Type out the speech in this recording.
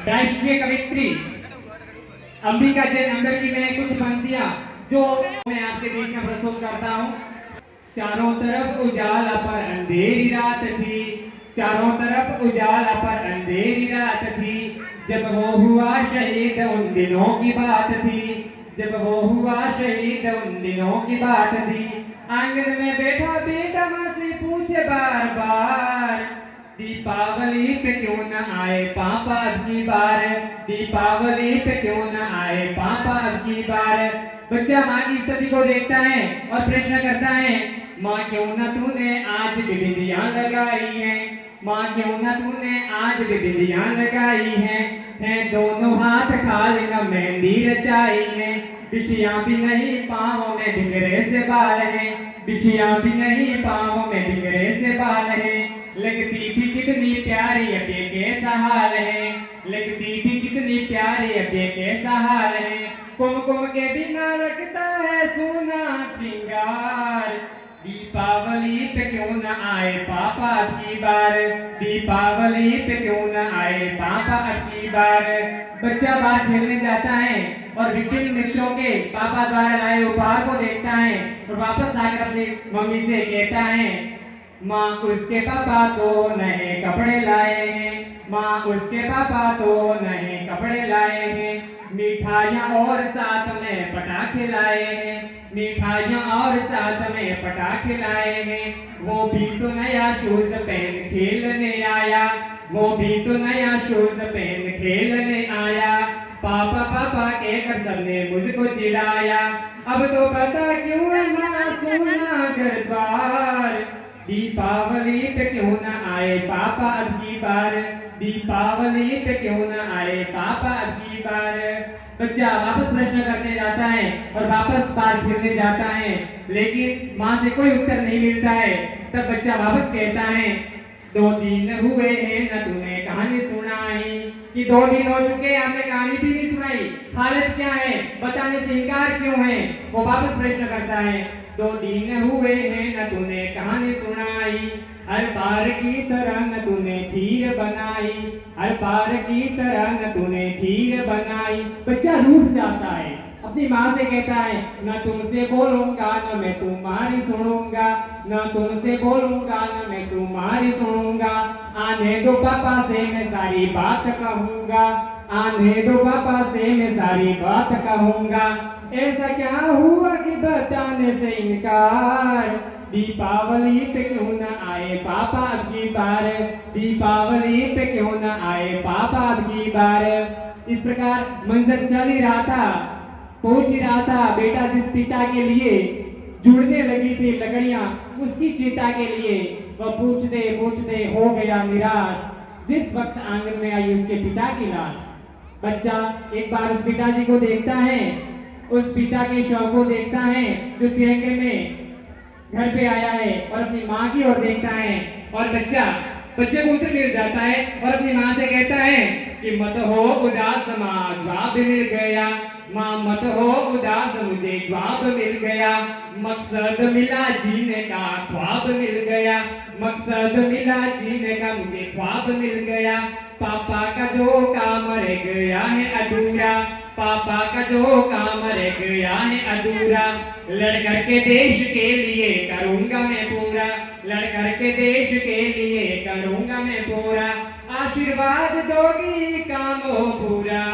राष्ट्रीय कवित्री अंबिका जैन अंबर की मैं कुछ पंक्तियां जो मैं आपके बीच में प्रस्तुत करता हूँ। चारों तरफ उजाला पर अंधेरी रात थी, चारों तरफ उजाला पर अंधेरी रात थी, जब वो हुआ शहीद उन दिनों की बात थी, जब वो हुआ शहीद उन दिनों की बात थी। आंगन में बैठा बेटा माँ से पूछे बार बार, दीपावली पे क्यों न आए पापा अब की बार, दीपावली पे क्यों न आए पापा अब की बार। बच्चा माँ की स्थिति को देखता है और प्रश्न करता है, माँ क्यों न तूने आज भी बिंदियां लगाई हैं, माँ क्यों न तूने आज भी बिंदियां लगाई हैं दोनों हाथ खाली न मेहंदी रचाई है, बिछिया भी नहीं पाँव में भिंगरे से बाल हैं, बिछिया भी नहीं पाँव में भिंगरे से बाल हैं। लगती थी कितनी प्यारी अब ये कैसा हाल है, लगती थी कितनी प्यारी अब ये कैसा हाल है। कुमकुम के बिना लगता है सोना श्रृंगार, दीपावली पे क्यों न आए पापा अब की बार, दीपावली पे क्यों न आए पापा अब की बार। बच्चा बाहर खेलने जाता है और विभिन्न मित्रों के पापा द्वारा लाए उपहार को देखता है और वापस आकर अपनी मम्मी से कहता है, माँ उसके पापा तो नए कपड़े लाए हैं, माँ उसके पापा तो नए कपड़े लाए हैं, मिठाइयाँ और साथ में पटाखे लाए हैं, मिठाइयाँ और साथ में पटाखे लाए हैं। वो भी तो नया शूज पहन खेलने आया, वो भी तो नया शूज पहन खेलने आया। पापा पापा कहकर सबने मुझको चिढ़ाया, अब तो पता क्यों ना सोना घर द्वार, दीपावली पे क्यों न आए पापा अब की बार, दीपावली पे क्यों न आए पापा अब की बार। बच्चा वापस प्रश्न करने जाता है और वापस बाहर खेलने जाता है, लेकिन माँ से कोई उत्तर नहीं मिलता है। तब बच्चा वापस कहता है, 2 दिन हुए हैं न तूने कहानी सुनाई, कि 2 दिन हो चुके आपने कहानी भी नहीं सुनाई, हालत क्या है, बताने से इनकार क्यों है। वो वापस प्रश्न करता है, 2 दिन हुए हैं न तूने कहानी सुनाई, हर बार की तरह न तूने खीर बनाई, हर बार की तरह न तूने खीर बनाई। बच्चा रूठ जाता है, अपनी माँ से कहता है, न तुमसे बोलूंगा न मैं तुम्हारी सुनूंगा, न तुमसे बोलूंगा न मैं तुम्हारी सुनूंगा, आने दो पापा से मैं सारी बात कहूंगा, आने दो पापा से मैं सारी बात कहूंगा। ऐसा क्या हुआ कि बताने से इनकार, दीपावली पे क्यों न आए पापा अब की बार, दीपावली पे क्यों न आए पापा अब की बार। इस प्रकार मंजर चल ही रहा था, पहुंच ही रहा था। बेटा जिस पिता के लिए जुड़ने लगी थी लकड़ियां, उसकी चिता के लिए वह पूछते पूछते हो गया निराश। जिस वक्त आंगन में आई उसके पिता की लाश, बच्चा एक बार उस पिताजी को देखता है, उस पिता के शव को देखता है जो तिरंगे में घर पे आया है और अपनी माँ की ओर देखता है। और बच्चे को उत्तर मिल जाता है और अपनी माँ से कहता है कि मत हो उदास माँ, जवाब मिल गया, माँ मत हो उदास मुझे जवाब मिल गया, मकसद मिला जीने का ख्वाब मिल गया, मकसद मिला जीने का मुझे ख्वाब मिल गया। पापा का जो काम रह गया है अधूरा, पापा का जो काम रह गया है अधूरा, लड़कर के देश के लिए करूंगा मैं पूरा, लड़कर के देश के लिए करूंगा मैं पूरा, आशीर्वाद दोगी काम हो पूरा।